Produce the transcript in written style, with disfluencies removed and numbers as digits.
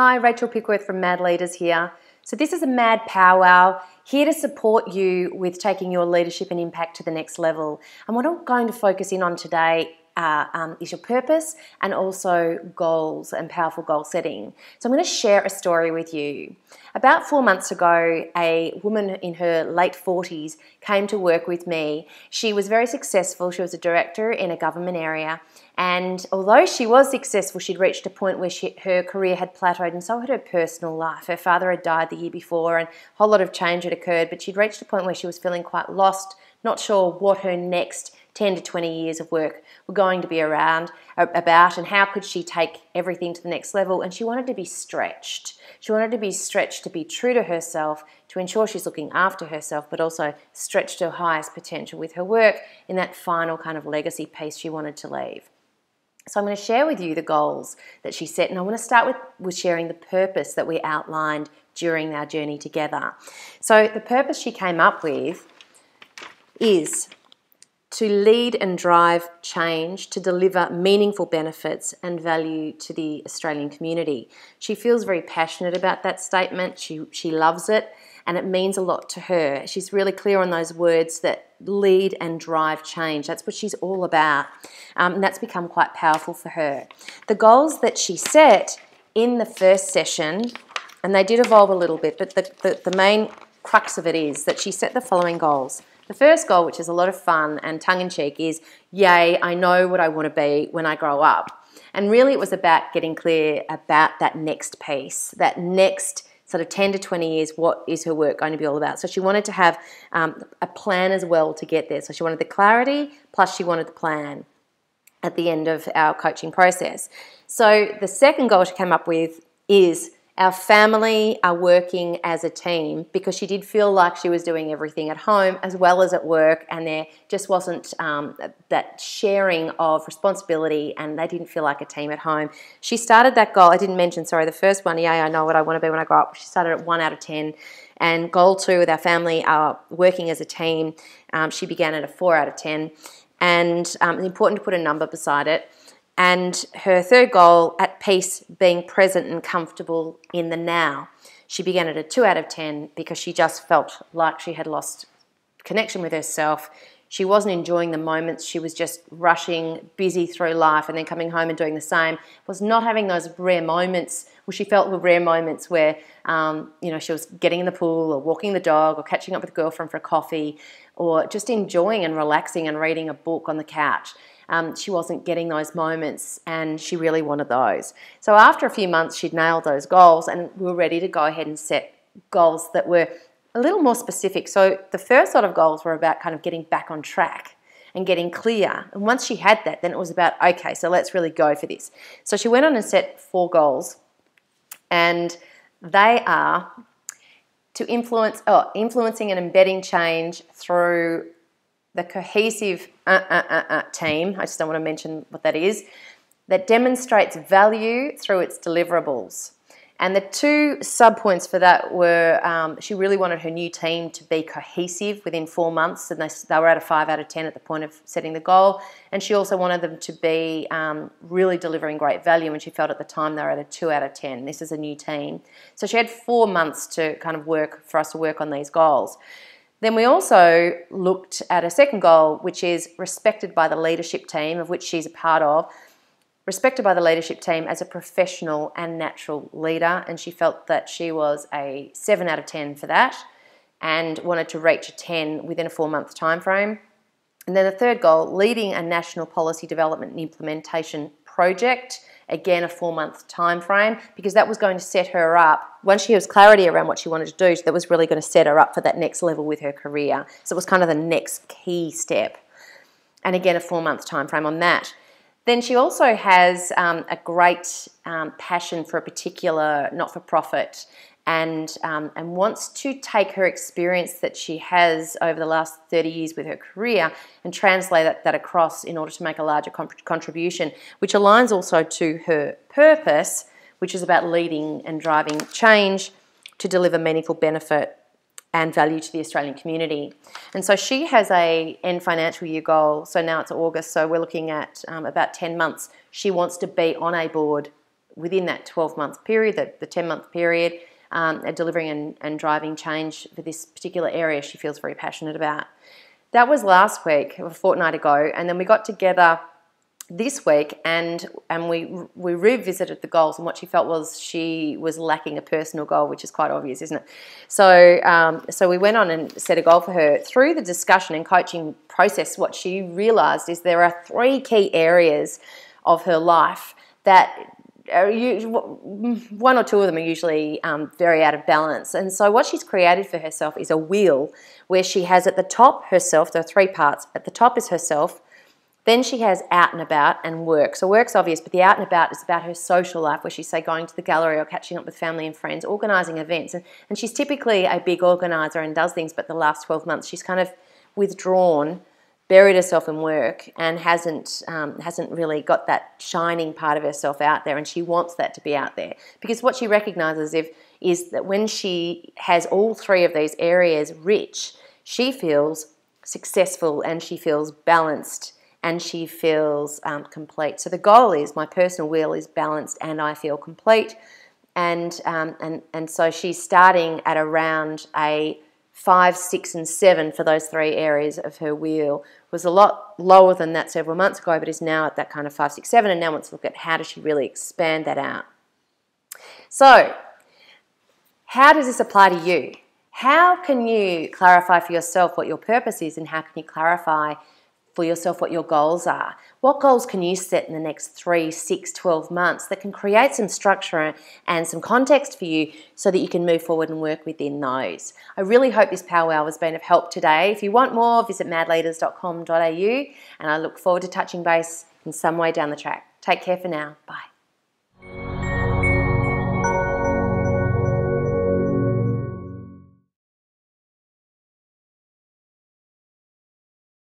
Hi, Rachel Pickworth from Mad Leaders here. So this is a Mad Powwow, here to support you with taking your leadership and impact to the next level. And what I'm going to focus in on today is your purpose and also goals and powerful goal setting. So I'm going to share a story with you. About 4 months ago, a woman in her late 40s came to work with me. She was very successful. She was a director in a government area. And although she was successful, she'd reached a point where her career had plateaued, and so had her personal life. Her father had died the year before and a whole lot of change had occurred, but she'd reached a point where she was feeling quite lost, not sure what her next 10 to 20 years of work were going to be about, and how could she take everything to the next level. And she wanted to be stretched. She wanted to be stretched to be true to herself, to ensure she's looking after herself, but also stretched to her highest potential with her work in that final kind of legacy piece she wanted to leave. So I'm going to share with you the goals that she set, and I want to start with sharing the purpose that we outlined during our journey together. So the purpose she came up with is to lead and drive change to deliver meaningful benefits and value to the Australian community. She feels very passionate about that statement. She loves it, and it means a lot to her. She's really clear on those words, that lead and drive change. That's what she's all about, and that's become quite powerful for her. The goals that she set in the first session, and they did evolve a little bit, but the main crux of it is that she set the following goals. The first goal, which is a lot of fun and tongue-in-cheek, is, yay, I know what I want to be when I grow up. And really it was about getting clear about that next piece, that next sort of 10 to 20 years, what is her work going to be all about? So she wanted to have a plan as well to get there. So she wanted the clarity, plus she wanted the plan at the end of our coaching process. So the second goal she came up with is, our family are working as a team, because she did feel like she was doing everything at home as well as at work, and there just wasn't that sharing of responsibility, and they didn't feel like a team at home. She started that goal, I didn't mention, sorry, the first one, yeah, I know what I want to be when I grow up. She started at 1 out of 10. And goal 2, with our family are working as a team, she began at a 4 out of 10. And it's important to put a number beside it. And her third goal, at peace, being present and comfortable in the now. She began at a 2 out of 10 because she just felt like she had lost connection with herself. She wasn't enjoying the moments. She was just rushing, busy through life, and then coming home and doing the same. Was not having those rare moments, well, she felt were rare moments where she was getting in the pool or walking the dog or catching up with a girlfriend for a coffee, or just enjoying and relaxing and reading a book on the couch. She wasn't getting those moments, and she really wanted those. So after a few months, she'd nailed those goals, and we were ready to go ahead and set goals that were a little more specific. So the first sort of goals were about kind of getting back on track and getting clear. And once she had that, then it was about, okay, so let's really go for this. So she went on and set 4 goals, and they are to influencing and embedding change through the cohesive team, I just don't want to mention what that is, that demonstrates value through its deliverables. And the 2 sub-points for that were, she really wanted her new team to be cohesive within 4 months, and they were at a 5 out of 10 at the point of setting the goal. And she also wanted them to be really delivering great value, and she felt at the time they were at a 2 out of 10. This is a new team. So she had 4 months to kind of for us to work on these goals. Then we also looked at a second goal, which is respected by the leadership team, of which she's a part of, respected by the leadership team as a professional and natural leader, and she felt that she was a 7 out of 10 for that, and wanted to reach a 10 within a 4-month time frame. And then the third goal, leading a national policy development and implementation project, again a 4-month time frame, because that was going to set her up. Once she has clarity around what she wanted to do, that was really going to set her up for that next level with her career. So it was kind of the next key step. And again, a 4-month time frame on that. Then she also has a great passion for a particular not-for-profit, and wants to take her experience that she has over the last 30 years with her career and translate that across in order to make a larger contribution, which aligns also to her purpose, which is about leading and driving change to deliver meaningful benefit and value to the Australian community. And so she has a end financial year goal. So now it's August, so we're looking at about 10 months. She wants to be on a board within that 12-month period, the 10-month period, delivering and driving change for this particular area she feels very passionate about. That was last week, a fortnight ago, and then we got together this week and we revisited the goals, and what she felt was she was lacking a personal goal, which is quite obvious, isn't it? So we went on and set a goal for her. Through the discussion and coaching process, what she realised is there are 3 key areas of her life that one or two of them are usually very out of balance. And so what she's created for herself is a wheel where she has at the top herself. There are 3 parts. At the top is herself. Then she has out and about and work. So work's obvious, but the out and about is about her social life, where she's, say, going to the gallery or catching up with family and friends, organising events. And she's typically a big organiser and does things, but the last 12 months she's kind of withdrawn, buried herself in work, and hasn't really got that shining part of herself out there, and she wants that to be out there. Because what she recognises is that when she has all 3 of these areas rich, she feels successful and she feels balanced and she feels complete. So the goal is, my personal wheel is balanced and I feel complete. And so she's starting at around a 5, 6 and 7 for those 3 areas of her wheel. Was a lot lower than that several months ago, but is now at that kind of 5, 6, 7, and now wants to look at how does she really expand that out. So how does this apply to you? How can you clarify for yourself what your purpose is, and how can you clarify for yourself what your goals are? What goals can you set in the next 3, 6, 12 months that can create some structure and some context for you so that you can move forward and work within those? I really hope this powwow has been of help today. If you want more, visit madleaders.com.au, and I look forward to touching base in some way down the track. Take care for now. Bye.